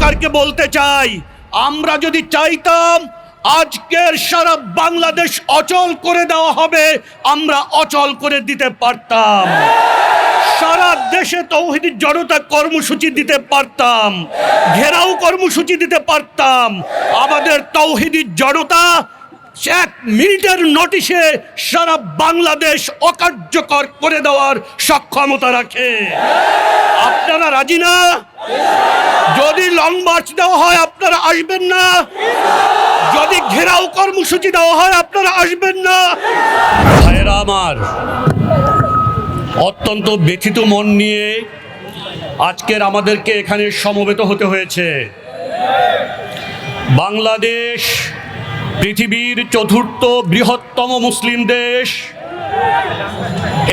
সরকারকে বলতে চাই, আমরা যদি চাইতাম আজকের সারা বাংলাদেশ অচল করে দেওয়া হবে, আমরা অচল করে দিতে পারতাম। সারা দেশে তৌহিদি জনতা কর্মসূচি দিতে পারতাম, ঘেরাও কর্মসূচি দিতে পারতাম। আমাদের তৌহিদি জনতা 1 মিনিটের নোটিশে সারা বাংলাদেশ অকার্যকর করে দেওয়ার সক্ষমতা রাখে। আপনারা রাজি না? যদি লং মার্চ দেওয়া হয় আপনারা আসবেন না? যদি ঘেরাও কর্মসূচি দেওয়া হয় আপনারা আসবেন না? ভাইয়েরা আমার, অত্যন্ত ব্যথিত মন নিয়ে আজকের আমাদেরকে এখানে সমবেত হতে হয়েছে। বাংলাদেশ পৃথিবীর 4র্থ বৃহত্তম মুসলিম দেশ।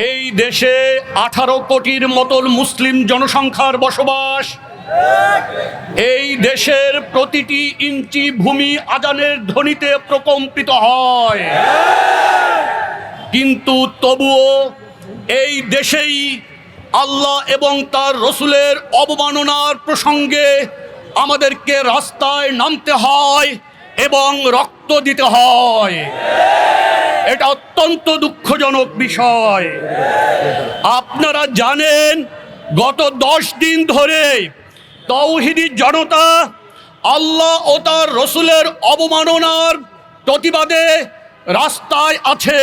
এই দেশে 18 কোটির মতন মুসলিম জনসংখ্যার বসবাস। এই দেশের প্রতিটি ইঞ্চি ভূমি আজানের ধ্বনিতে প্রকম্পিত হয়, কিন্তু তবুও এই দেশেই আল্লাহ এবং তার রসুলের অবমাননার প্রসঙ্গে আমাদেরকে রাস্তায় নামতে হয় এবং রক্ত দিতে হয়। এটা অত্যন্ত দুঃখজনক বিষয়। আপনারা জানেন, গত 10 দিন ধরে তৌহিদি জনতা আল্লাহ ও তার রসুলের অবমাননার প্রতিবাদে রাস্তায় আছে।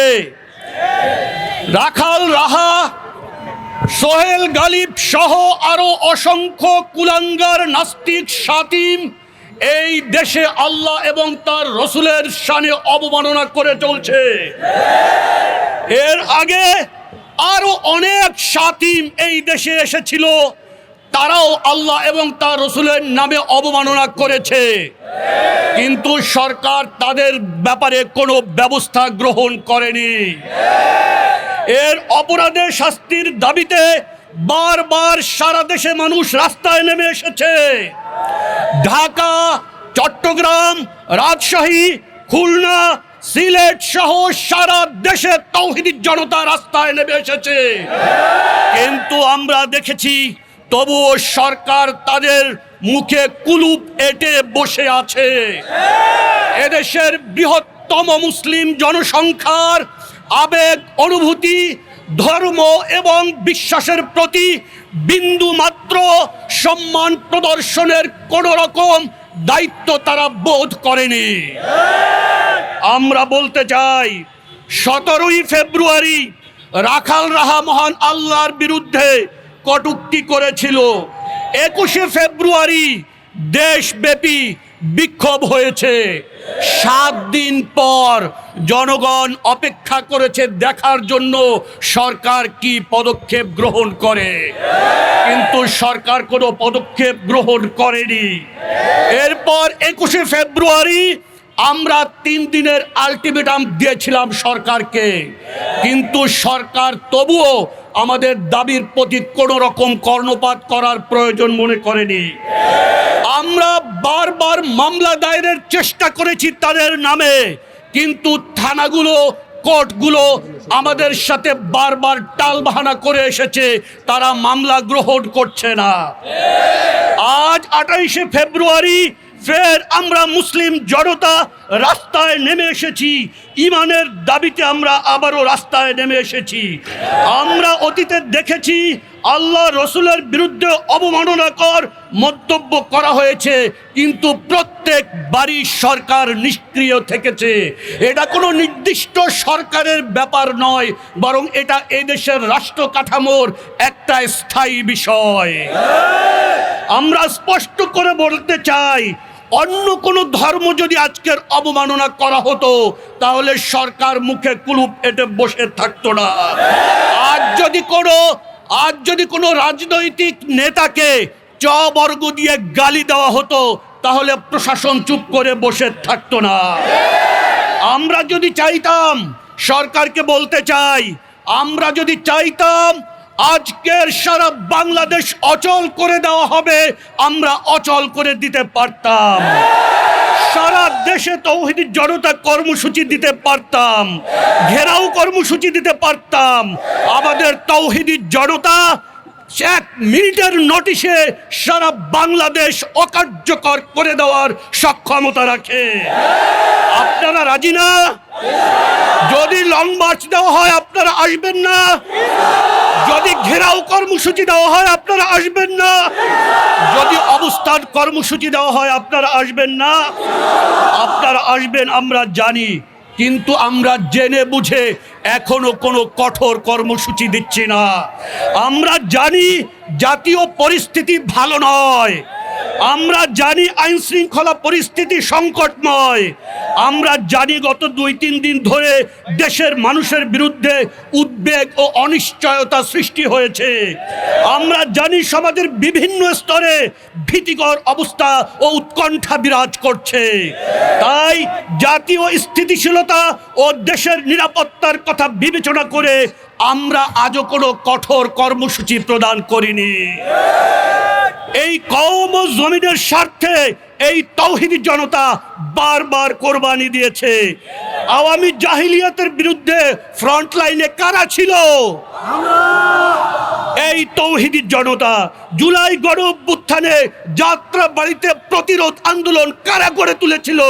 রাখাল রাহা, সোহেল গালিব সহ আরো অসংখ্য কুলাঙ্গার নাস্তিক শাতিম এই দেশে আল্লাহ এবং তার রসুলের শানে অবমাননা করে চলছে। এর আগে আরো অনেক শাতিম এই দেশে এসেছিল, তারাও আল্লাহ এবং তার রসুলের নামে অবমাননা করেছে, কিন্তু সরকার তাদের ব্যাপারে কোনো ব্যবস্থা গ্রহণ করেনি। এর অপরাধে শাস্তির দাবিতে বারবার সারা দেশে মানুষ রাস্তায় নেমে এসেছে। ঢাকা, চট্টগ্রাম, রাজশাহী, খুলনা, সিলেট সহ সারা দেশে তৌহিদি জনতা রাস্তায় নেমে এসেছে, কিন্তু আমরা দেখেছি তবুও সরকার তাদের মুখে কুলুপ এঁটে বসে আছে। এদেশের বৃহত্তম মুসলিম জনসংখ্যার আবেগ, অনুভূতি, ধর্ম এবং বিশ্বাসের প্রতি বিন্দু মাত্র সম্মান প্রদর্শনের কোনো রকম দায়িত্ব তারা বোধ করেনি। আমরা বলতে চাই, 17ই ফেব্রুয়ারি রাখাল রাহা মহান আল্লাহর বিরুদ্ধে কটূক্তি করেছিল। 21শে ফেব্রুয়ারি দেশব্যাপী বিক্ষোভ হয়েছে। 7 দিন পর জনগণ অপেক্ষা করেছে দেখার জন্য সরকার কি পদক্ষেপ গ্রহণ করে, কিন্তু সরকার কোনো পদক্ষেপ গ্রহণ করেনি। এরপর 21শে ফেব্রুয়ারি আমরা 3 দিনের আলটিমেটাম দিয়েছিলাম সরকারকে, কিন্তু সরকার তবুও আমাদের দাবির প্রতি কোনো রকম কর্ণপাত করার প্রয়োজন মনে করেনি। আমরা বারবার মামলা দায়েরের চেষ্টা করেছি তাদের নামে, কিন্তু থানাগুলো, কোর্টগুলো আমাদের সাথে বারবার টালবাহানা করে এসেছে, তারা মামলা গ্রহণ করছে না। আজ 28শে ফেব্রুয়ারি ফের আমরা মুসলিম জনতা রাস্তায় নেমে এসেছি। ইমানের দাবিতে আমরা আবারও রাস্তায় নেমে এসেছি। আমরা অতীতে দেখেছি আল্লাহ রসুলের বিরুদ্ধে অবমাননাকর মন্তব্য করা হয়েছে, কিন্তু প্রত্যেক বাড়ি সরকার নিষ্ক্রিয় থেকেছে। এটা কোনো নির্দিষ্ট সরকারের ব্যাপার নয়, বরং এটা এদেশের রাষ্ট্র কাঠামোর একটা স্থায়ী বিষয়। আমরা স্পষ্ট করে বলতে চাই, অন্য কোনো ধর্ম যদি আজকের অবমাননা করা হতো তাহলে সরকার মুখে কুলুপ এঁটে বসে থাকতো না। আজ যদি কোনো রাজনৈতিক নেতাকে চ বর্গ দিয়ে গালি দেওয়া হতো তাহলে প্রশাসন চুপ করে বসে থাকতো না। আমরা যদি চাইতাম, সরকারকে বলতে চাই, আমরা যদি চাইতাম আজকের সারা বাংলাদেশ অচল করে দেওয়া হবে, আমরা অচল করে দিতে পারতাম। সারা দেশে তৌহিদি জনতা কর্মসূচি দিতে পারতাম, ঘেরাও কর্মসূচি দিতে পারতাম। আমাদের তৌহিদি জনতা এক মিনিটের নোটিশে সারা বাংলাদেশ অকার্যকর করে দেওয়ার সক্ষমতা রাখে। আপনারা রাজি না? যদি লং মার্চ দেওয়া হয় আপনারা আসবেন না? যদি ঘেরাও কর্মসূচি দেওয়া হয় আপনারা আসবেন না? যদি অবস্থান কর্মসূচি দেওয়া হয় আপনারা আসবেন না? আপনারা আসবেন আমরা জানি, কিন্তু আমরা জেনে বুঝে এখনো কোনো কঠোর কর্মসূচি দিচ্ছি না। আমরা জানি জাতীয় পরিস্থিতি ভালো নয়, আমরা জানি আইন শৃঙ্খলা পরিস্থিতি সংকটময়, আমরা জানি গত 2-3 দিন ধরে দেশের মানুষের বিরুদ্ধে উদ্বেগ ও অনিশ্চয়তা সৃষ্টি হয়েছে। আমরা জানি সমাজের বিভিন্ন স্তরে ভীতিকর অবস্থা ও উৎকণ্ঠা বিরাজ করছে। তাই জাতীয় স্থিতিশীলতা ও দেশের নিরাপত্তার কথা বিবেচনা করে আমরা আজও কোনো কঠোর কর্মসূচি প্রদান করিনি। এই কওম ও জমিনের স্বার্থে এই তৌহিদি জনতা বারবার কোরবানি দিয়েছে। আওয়ামী জাহিলিয়াতের বিরুদ্ধে ফ্রন্ট লাইনে কারা ছিল? এই তৌহিদি জনতা। জুলাই গণ অভ্যুত্থানে যাত্রা বাড়িতে প্রতিরোধ আন্দোলন কারা গড়ে তুলেছিল?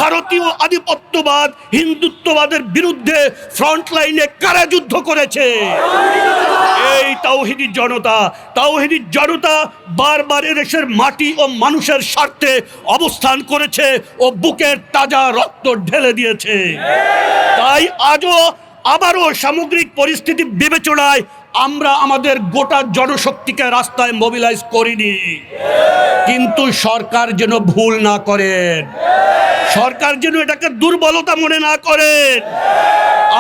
ভারতীয় আধিপত্যবাদ হিন্দুত্ববাদের বিরুদ্ধে ফ্রন্ট লাইনে কারা যুদ্ধ করেছে? এই তাওহীদি জনতা। তাওহীদি জনতা বারবার এদেশের মাটি ও মানুষের স্বার্থে অবস্থান করেছে ও বুকের তাজা রক্ত ঢেলে দিয়েছে। তাই আজও আবারও সামগ্রিক পরিস্থিতি বিবেচনায় আমরা আমাদের গোটা জনশক্তিকে রাস্তায় মোবিলাইজ করিনি। কিন্তু সরকার যেন ভুল না করেন, সরকার যেন এটাকে দুর্বলতা মনে না করেন।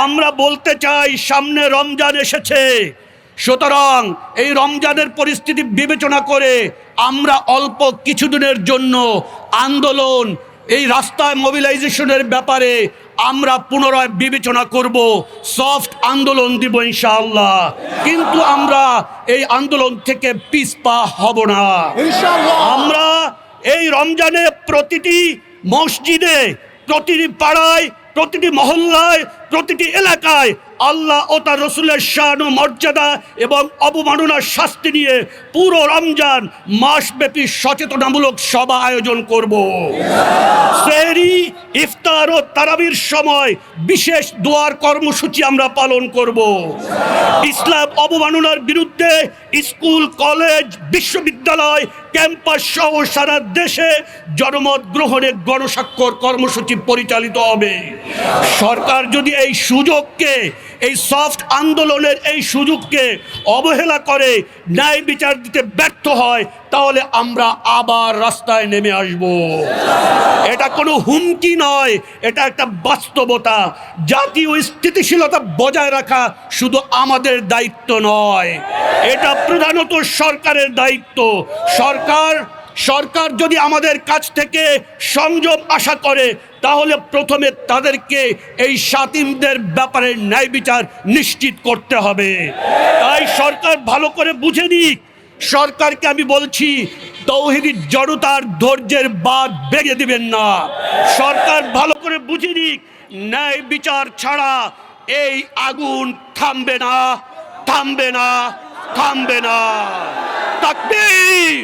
আমরা বলতে চাই, সামনে রমজান এসেছে, সুতরাং এই রমজানের পরিস্থিতি বিবেচনা করে আমরা অল্প কিছুদিনের জন্য আন্দোলন, এই রাস্তায় মোবিলাইজেশনের ব্যাপারে আমরা পুনরায় বিবেচনা করব, সফট আন্দোলন দিব ইনশাআল্লাহ। কিন্তু আমরা এই আন্দোলন থেকে পিছপা হব না ইনশাআল্লাহ। আমরা এই রমজানে প্রতিটি মসজিদে, প্রতিটি পাড়ায়, প্রতিটি মহল্লায়, প্রতিটি এলাকায় আল্লাহ ও তার রসুলের শান ও মর্যাদা এবং অবমাননার শাস্তি নিয়ে পুরো রমজান মাসব্যাপী সচেতনামূলক সভা আয়োজন করব। সেহরি, ইফতার ও তারাবির সময় বিশেষ দোয়ার কর্মসূচি আমরা পালন করব। ইসলাম অবমাননার বিরুদ্ধে স্কুল, কলেজ, বিশ্ববিদ্যালয়, ক্যাম্পাস সহ সারা দেশে জনমত গ্রহণে গণস্বাক্ষর কর্মসূচি পরিচালিত হবে। সরকার যদি এই সুযোগকে, এই সফট আন্দোলনের এই সুযোগকে অবহেলা করে ন্যায় বিচার দিতে ব্যর্থ হয়, তাহলে আমরা আবার রাস্তায় নেমে আসব। এটা কোনো হুমকি নয়, এটা একটা বাস্তবতা। জাতীয় স্থিতিশীলতা বজায় রাখা শুধু আমাদের দায়িত্ব নয়, এটা প্রধানত সরকারের দায়িত্ব। সরকার যদি আমাদের কাছ থেকে সংযম আশা করে, তাহলে প্রথমে তাদেরকে এই শাতিমদের ব্যাপারে ন্যায় বিচার নিশ্চিত করতে হবে। তাই সরকার ভালো করে বুঝে নিক। সরকারকে আমি বলছি, তাওহীদি জনতার ধৈর্যের বাঁধ ভেঙে দিবেন না। সরকার ভালো করে বুঝে নিক, ন্যায় বিচার ছাড়া এই আগুন থামবে না, থামবে না, থামবে না। তাকবীর।